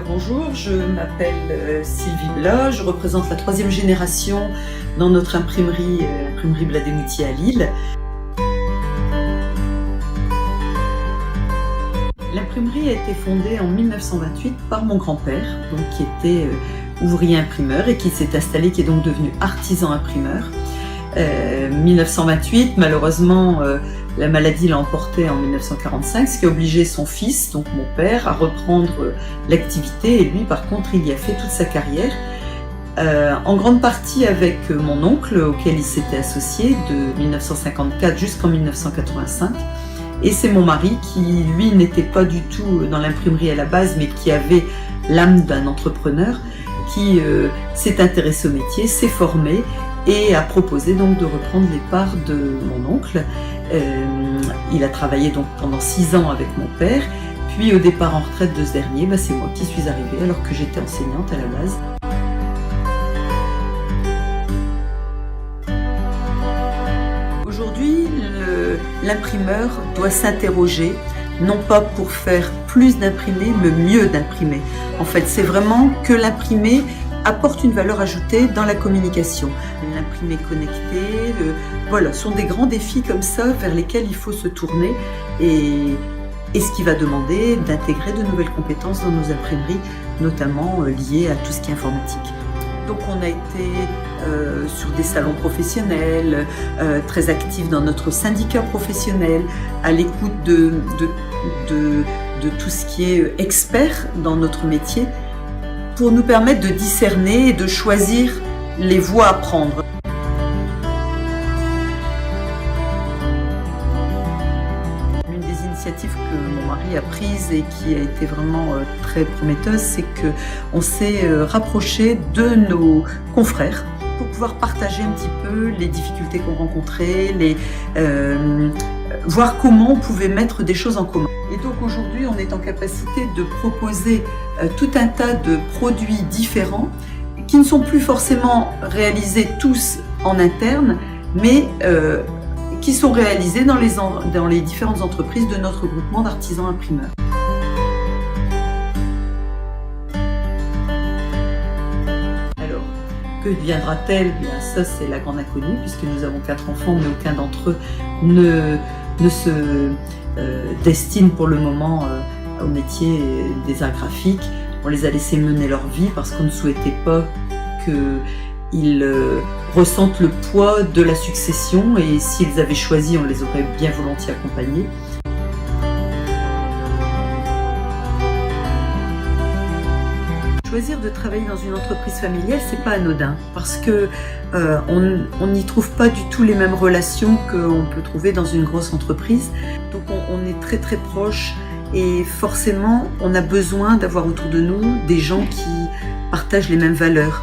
Alors bonjour, je m'appelle Sylvie Blas, je représente la 3e génération dans notre imprimerie, l'imprimerie Blas-Desmoutiers à Lille. L'imprimerie a été fondée en 1928 par mon grand-père, qui était ouvrier imprimeur et qui s'est installé, qui est donc devenu artisan imprimeur. 1928, malheureusement, la maladie l'a emporté en 1945, ce qui a obligé son fils, donc mon père, à reprendre l'activité, et lui par contre il y a fait toute sa carrière, en grande partie avec mon oncle auquel il s'était associé de 1954 jusqu'en 1985, et c'est mon mari qui lui n'était pas du tout dans l'imprimerie à la base mais qui avait l'âme d'un entrepreneur, qui s'est intéressé au métier, s'est formé et a proposé donc de reprendre les parts de mon oncle. Il a travaillé donc pendant 6 ans avec mon père, puis au départ en retraite de ce dernier, c'est moi qui suis arrivée alors que j'étais enseignante à la base. Aujourd'hui, l'imprimeur doit s'interroger, non pas pour faire plus d'imprimés, mais mieux d'imprimer. En fait, c'est vraiment que l'imprimé apporte une valeur ajoutée dans la communication. L'imprimé connecté, voilà, sont des grands défis comme ça vers lesquels il faut se tourner et ce qui va demander d'intégrer de nouvelles compétences dans nos imprimeries, notamment liées à tout ce qui est informatique. Donc on a été sur des salons professionnels, très actifs dans notre syndicat professionnel, à l'écoute de tout ce qui est expert dans notre métier, pour nous permettre de discerner et de choisir les voies à prendre. L'une des initiatives que mon mari a prises et qui a été vraiment très prometteuse, c'est qu'on s'est rapproché de nos confrères pour pouvoir partager un petit peu les difficultés qu'on rencontrait, voir comment on pouvait mettre des choses en commun. Et donc aujourd'hui, on est en capacité de proposer tout un tas de produits différents qui ne sont plus forcément réalisés tous en interne, mais qui sont réalisés dans les différentes entreprises de notre groupement d'artisans imprimeurs. Alors, que deviendra-t-elle? Bien, ça c'est la grande inconnue, puisque nous avons 4 enfants, mais aucun d'entre eux ne se destine pour le moment au métier des arts graphiques. On les a laissés mener leur vie parce qu'on ne souhaitait pas qu'ils ressentent le poids de la succession, et s'ils avaient choisi, on les aurait bien volontiers accompagnés. Choisir de travailler dans une entreprise familiale, c'est pas anodin, parce que on n'y trouve pas du tout les mêmes relations qu'on peut trouver dans une grosse entreprise. Donc on est très très proche, et forcément on a besoin d'avoir autour de nous des gens qui partagent les mêmes valeurs.